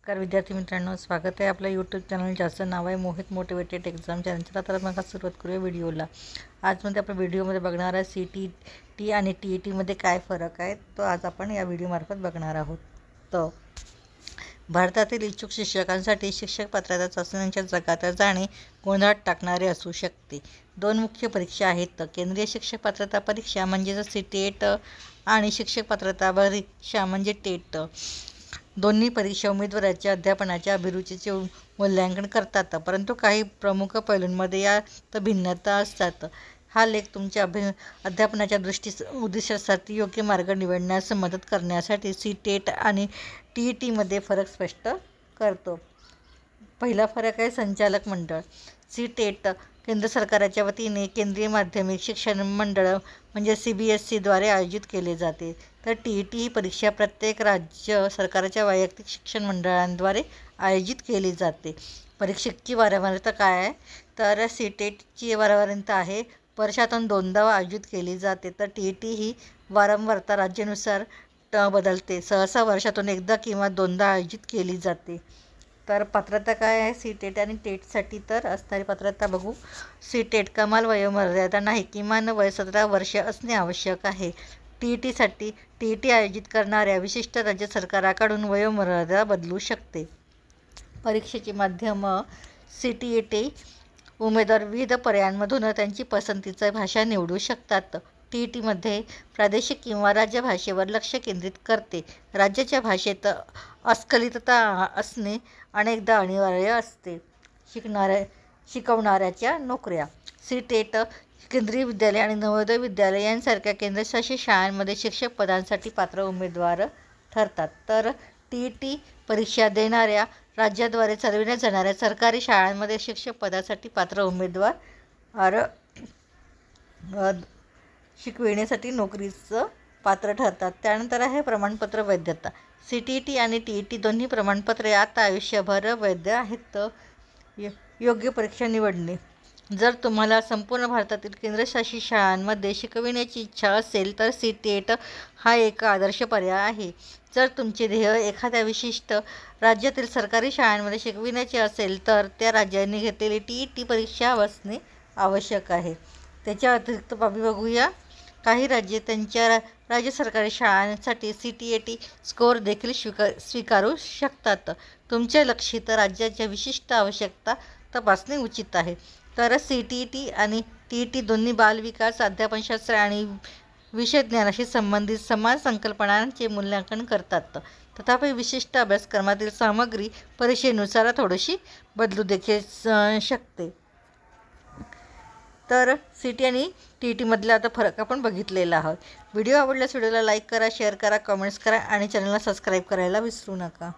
नमस्कार विद्यार्थी मित्रांनो, स्वागत आहे आपल्या यूट्यूब चॅनल ज्याचं नाव आहे मोहित मोटिवेटेड एक्झाम चॅनल. चला तर मग सुरुवात करूया व्हिडिओला. आजमध्ये आपण व्हिडिओमध्ये बघणार आहे CTT आणि TET मध्ये काय फरक आहे तो आज आपण या व्हिडिओमार्फत बघणार आहोत. तर भारतातील इच्छुक शिक्षकांसाठी शिक्षक पात्रता चाचण्यांच्या जगात जाणे गोंधळात टाकणारे असू शकते. दोन मुख्य परीक्षा आहेत, केंद्रीय शिक्षक पात्रता परीक्षा म्हणजेच CTET आणि शिक्षक पात्रता परीक्षा म्हणजे TET. दोन्ही परीक्षा उमेदवाराच्या अध्यापनाच्या अभिरुचीचे मूल्यांकन करतात, परंतु काही प्रमुख पैलूंमध्ये यात भिन्नता असतात. हा लेख तुमच्या अध्यापनाच्या उद्दिष्टासाठी योग्य मार्ग निवडण्यास मदत करण्यासाठी CTET आणि TET फरक स्पष्ट करतो. पहिला फरक आहे संचालक मंडळ. CTET केंद्र सरकारच्या वतीने केंद्रीय माध्यमिक शिक्षण मंडळ म्हणजे CBSE द्वारे आयोजित केले जाते, तर TET ही परीक्षा प्रत्येक राज्य सरकारच्या वैयक्तिक शिक्षण मंडळांद्वारे आयोजित केली जाते. परीक्षेची वारंवारता काय आहे, तर CTETची वारंवारता आहे वर्षातून 2दा आयोजित केली जाते, तर TET ही वारंवारता राज्यानुसार बदलते. सहसा वर्षातून 1दा किंवा 2दा आयोजित केली जाते. तर पात्रता काय आहे CTET आणि TETसाठी, तर असणारी पात्रता बघू. CTET कमाल वयोमर्यादा नाही, किमान वय 17 वर्षे असणे आवश्यक आहे. TETसाठी TET आयोजित करणाऱ्या विशिष्ट राज्य सरकाराकडून वयोमर्यादा बदलू शकते. परीक्षेचे माध्यम CTET उमेदवार विविध पर्यायांमधून त्यांची पसंतीची भाषा निवडू शकतात. TETमध्ये प्रादेशिक किंवा राज्य भाषेवर लक्ष केंद्रित करते. राज्याच्या भाषेत अस्खलितता असणे अनेकदा अनिवार्य असते. शिकवणाऱ्याच्या नोकऱ्या. CTET केंद्रीय विद्यालय आणि नवोदय विद्यालय यांसारख्या केंद्रशासित शाळांमध्ये शिक्षक पदांसाठी पात्र उमेदवार ठरतात, तर TET परीक्षा देणाऱ्या राज्याद्वारे चालविण्यात जाणाऱ्या सरकारी शाळांमध्ये शिक्षक पदासाठी पात्र उमेदवार शिकविण्यासाठी नोकरीचं पात्र ठरतात. त्यानंतर आहे प्रमाणपत्र वैधता. CTET आणि TET दोन्ही प्रमाणपत्रे आता आयुष्यभर वैध आहेत. योग्य परीक्षा निवडणे. जर तुम्हाला संपूर्ण भारतातील केंद्रशासित शाळांमध्ये शिकविण्याची इच्छा असेल तर CTET हा एक आदर्श पर्याय आहे. जर तुमचे ध्येय एखाद्या विशिष्ट राज्यातील सरकारी शाळांमध्ये शिकविण्याचे असेल तर त्या राज्यांनी घेतलेली TET परीक्षा असणे आवश्यक आहे. त्याच्या अतिरिक्त बाबी बघूया. काही राज्ये त्यांच्या राज्य सरकारी शाळांसाठी CTET स्कोअर देखील स्वीकारू शकतात. तुमच्या लक्षित राज्याच्या विशिष्ट आवश्यकता तपासणे उचित आहे. तर CTET आणि TET दोन्ही बालविकास, अध्यापनशास्त्र आणि विषय ज्ञानाशी संबंधित समान संकल्पनांचे मूल्यांकन करतात. तथापि विशिष्ट अभ्यासक्रमातील सामग्री परीक्षेनुसार थोडीशी बदलू देखील शकते. तर CT आणि TETमधला आता फरक आपण बघितलेला आहोत. व्हिडिओ आवडल्यास व्हिडिओला लाईक करा, शेअर करा, कमेंट्स करा आणि चॅनलला सबस्क्राईब करायला विसरू नका.